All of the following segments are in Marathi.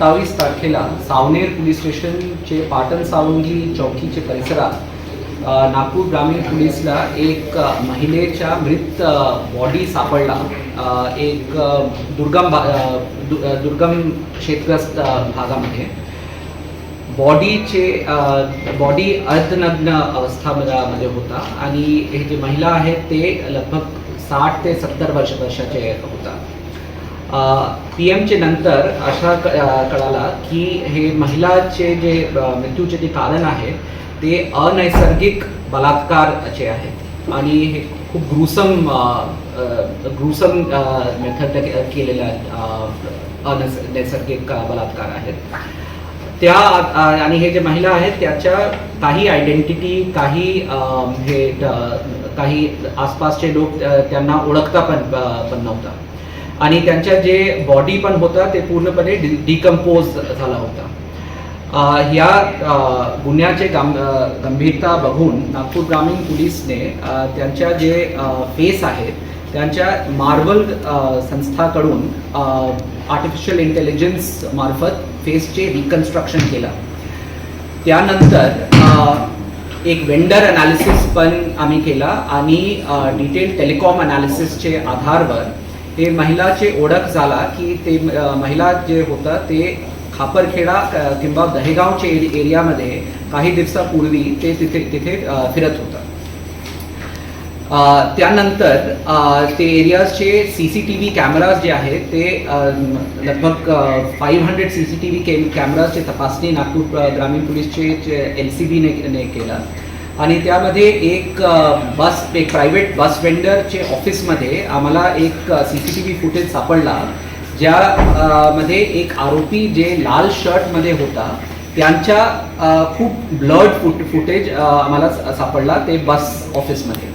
27 तारखेला सावनेर पोलीस स्टेशनचे पाटण सावंगी चौकीचे परिसरात नागपूर ग्रामीण पोलीसला एक महिलेच्या मृत बॉडी सापडला. एक दुर्गम क्षेत्रग्रस्त भागामध्ये बॉडी अर्धनग्न अवस्थामध्ये होता आणि हे जे महिला आहेत ते लगभग 60 ते 70 वर्षाचे होता. पीएमचे नंतर अशा कळाला की हे महिलाचे जे मृत्यूचे जे कारण आहे ते अनैसर्गिक बलात्कारचे आहेत आणि हे खूप ग्रुसम मेथड केलेला अनैसर्गिक बलात्कार आहेत त्या. आणि हे जे महिला आहेत त्याच्या काही आयडेंटिटी काही आसपासचे लोक त्यांना ओळखता पण नव्हता आणि त्यांच्या जे बॉडी पण होता ते पूर्णपणे डिकम्पोज झाला होता. या गुन्ह्याचे गंभीरता बघून नागपूर ग्रामीण पोलीसने त्यांच्या जे फेस आहेत त्यांच्या मार्वल संस्थाकडून आर्टिफिशियल इंटेलिजन्स मार्फत फेसचे रिकन्स्ट्रक्शन केलं. त्यानंतर एक वेंडर अनालिसिस पण आम्ही केला आणि डिटेल टेलिकॉम अनालिसिसचे आधारावर हे महिलाचे ओळख झाला की ते महिला जे होता ते खापरखेडा किंवा दहेगावचे एरियामध्ये काही दिवसापूर्वी ते तिथे फिरत होता. त्यानंतर ते एरियाजचे CCTV कॅमेराज जे आहेत ते लगभग 500 CCTV कॅमेराजची तपासणी नागपूर ग्रामीण पोलीसचे LCB ने केला आणि त्यामध्ये एक प्रायव्हेट बस वेंडरचे ऑफिसमध्ये आम्हाला एक CCTV फुटेज सापडला ज्यामध्ये एक आरोपी जे लाल शर्टमध्ये होता त्यांच्या खूप ब्लड फुटेज आम्हाला सापडला ते बस ऑफिसमध्ये.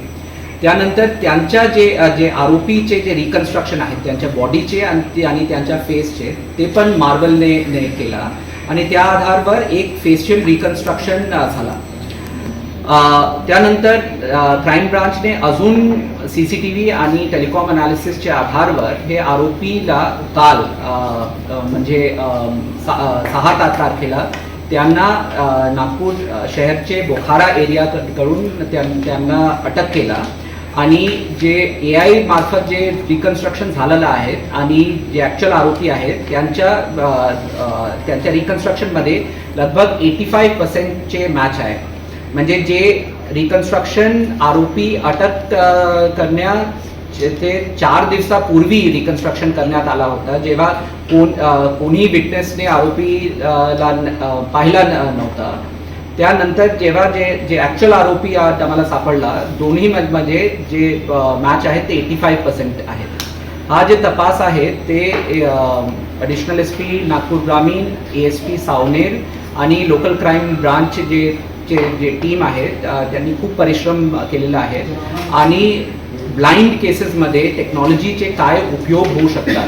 त्यानंतर त्यांच्या जे आरोपीचे जे रिकन्स्ट्रक्शन आहेत त्यांच्या बॉडीचे आणि त्यांच्या फेसचे ते पण मार्बलने केला आणि त्या आधारावर एक फेशियल रिकन्स्ट्रक्शन झाला. त्यानंतर क्राईम ब्रांचने अजून CCTV आणि टेलिकॉम अनालिसिसच्या आधारावर हे आरोपीला काल म्हणजे 6 तारखेला त्यांना नागपूर शहरचे बोखारा एरियाकडून त्यांना अटक केला आणि जे AI मार्फत जे रिकन्स्ट्रक्शन झालेलं आहे आणि जे ॲक्च्युअल आरोपी आहेत त्यांच्या रिकन्स्ट्रक्शनमध्ये लगभग 85% मॅच आहे. म्हणजे जे रिकन्स्ट्रक्शन आरोपी अटक ते 4 दिवसापूर्वी रिकन्स्ट्रक्शन करण्यात आला होता जेव्हा कोणी विटनेसने आरोपीला पाहिला नव्हता. त्यानंतर जेव्हा जे ॲक्च्युअल आरोपी आम्हाला सापडला दोन्ही मध्ये जे मॅच आहे ते 85% आहेत. हा जे तपास आहे ते ॲडिशनल SP नागपूर ग्रामीण, ASP सावनेर आणि लोकल क्राईम ब्रांचचे जे टीम आहेत त्यांनी खूप परिश्रम केलेला आहे आणि ब्लाइंड केसेसमध्ये टेक्नॉलॉजीचे काय उपयोग होऊ शकतात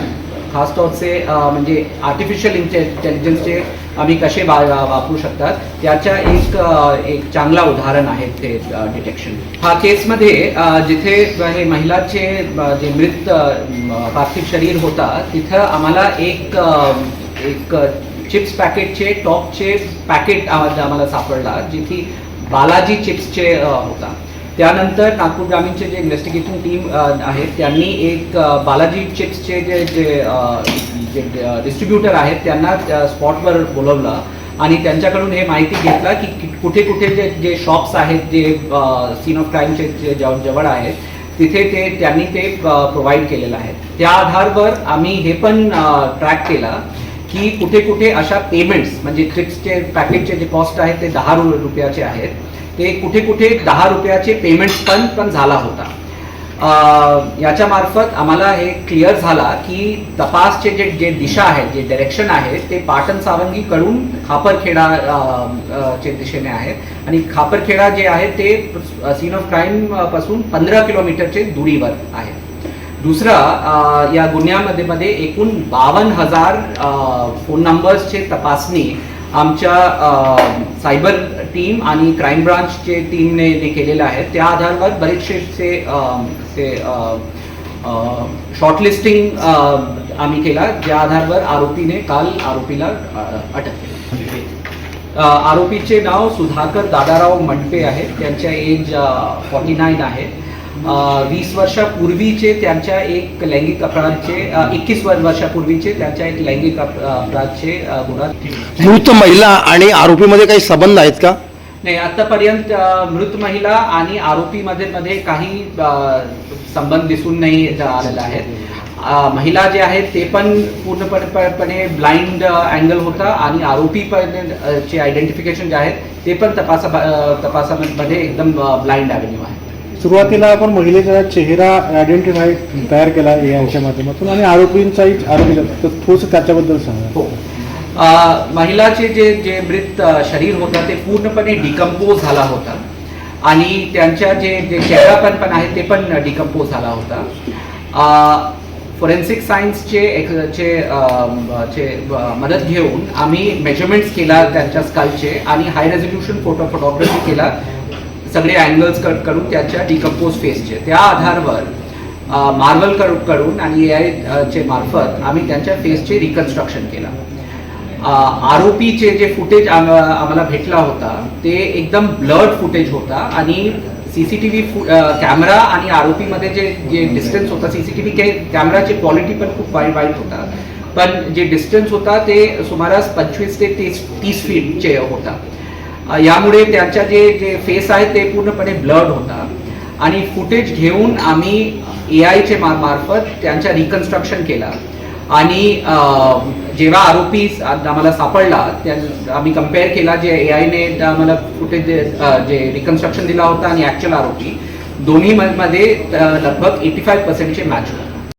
खासतौरचे म्हणजे आर्टिफिशियल इंटेलिजन्सचे आम्ही कसे वापरू शकतात त्याच्या एक चांगला उदाहरण आहे ते डिटेक्शन. हा केसमध्ये जिथे हे महिलाचे जे मृत पार्थिव शरीर होता तिथं आम्हाला एक चिप्स पॅकेटचे टॉपचे पॅकेट आम्हाला सापडला जिथे बालाजी चिप्सचे होता. त्यानंतर नागपूर ग्रामीणचे जे इन्व्हेस्टिगेशन टीम आहेत त्यांनी एक बालाजी चिप्सचे जे डिस्ट्रीब्युटर आहेत त्यांना स्पॉटवर बोलवलं आणि त्यांच्याकडून हे माहिती घेतला की कुठे कुठे जे शॉप्स आहेत जे सीन ऑफ क्राईमचे जे जवळ आहेत तिथे त्यांनी ते प्रोव्हाइड केलेलं आहे. त्या आधारावर आम्ही हे पण ट्रॅक केला की कुठे कुठे अशा पेमेंट्स म्हणजे चिप्सचे पॅकेटचे जे कॉस्ट आहेत ते 10 रुपयाचे आहेत ते कुठे कुठे 10 रुपयाचे पेमेंट्स पण झाला होता. याच्या मार्फत आम्हाला हे क्लिअर झाला की तपासचे जे दिशा आहेत जे डायरेक्शन आहे ते पाटण सावंगीकडून खापरखेडा चे दिशेने आहेत आणि खापरखेडा जे आहे ते सीन ऑफ क्राईम पासून 15 किलोमीटरचे दुरीवर आहे. दुसरा या गुन्ह्यामध्ये एकूण 52,000 फोन नंबर्सचे तपासणी आमच्या सायबर टीम आणि क्राईम ब्रांचचे टीमने केलेलं आहे. त्या आधारावर बरेचसे शॉर्टलिस्टिंग आम्ही केला, ज्या आधारावर आरोपीने काल आरोपीला अटक केली. आरोपीचे नाव सुधाकर दादाराव मंडपे आहे. त्यांच्या एज 49 आहे. 20 वर्षापूर्वीचे त्यांच्या एक लैंगिक अपराधचे 21 वर्षापूर्वीचे त्यांच्या एक लैंगिक अपराधचे गुन्हा. मृत महिला आणि आरोपीमध्ये काही संबंध आहेत का? नाही, आतापर्यंत मृत महिला आणि आरोपीमध्ये काही संबंध दिसून नाही आलेला आहे. महिला जे आहेत ते पण पूर्णपणे ब्लाइंड अँगल होता आणि आरोपी चे आयडेंटिफिकेशन जे आहेत ते पण तपासामध्ये एकदम ब्लाइंड ॲव्हेन्यू आहे. सुरुवातीला आपण महिलेचा चेहरा आयडेंटिफाय तयार केला यांच्या माध्यमातून आणि आरोपींचाही तर थोडंसं त्याच्याबद्दल सांगा. हो, महिलाचे जे मृत शरीर होतं ते पूर्णपणे डिकम्पोज झाला होता आणि त्यांच्या जे चेहरा पण आहे ते पण डिकम्पोज झाला होता. फॉरेन्सिक सायन्सचे मदत घेऊन आम्ही मेजरमेंट्स केला त्यांच्या स्कलचे आणि हाय रेझोल्युशन फोटोग्राफी केला सगळे अँगल्स करून त्यांच्या डिकम्पोज फेसचे. त्या आधारावर मार्वल करून आणि AI चे मार्फत आम्ही त्यांच्या फेसचे रिकन्स्ट्रक्शन केला. आरोपीचे जे फुटेज आम्हाला भेटला होता ते एकदम ब्लर्ड फुटेज होता आणि CCTV कॅमेरा आणि आरोपीमध्ये जे डिस्टन्स होता, CCTV कॅमेराची क्वालिटी पण खूप वाईट होता, पण जे डिस्टन्स होता ते सुमारास 25 ते 30 फीटचे होता. यामुळे त्यांच्या जे फेस आहे ते पूर्णपणे ब्लर्ड होता आणि फुटेज घेऊन आम्ही AI चे मार्फत त्यांच्या रिकन्स्ट्रक्शन केला आणि जेव्हा आरोपी आम्हाला सापडला त्या आम्ही कम्पेअर केला जे AI ने आम्हाला फुटेज जे रिकन्स्ट्रक्शन दिला होता आणि ॲक्च्युअल आरोपी दोन्ही मध्ये लगभग 85% मॅच होता.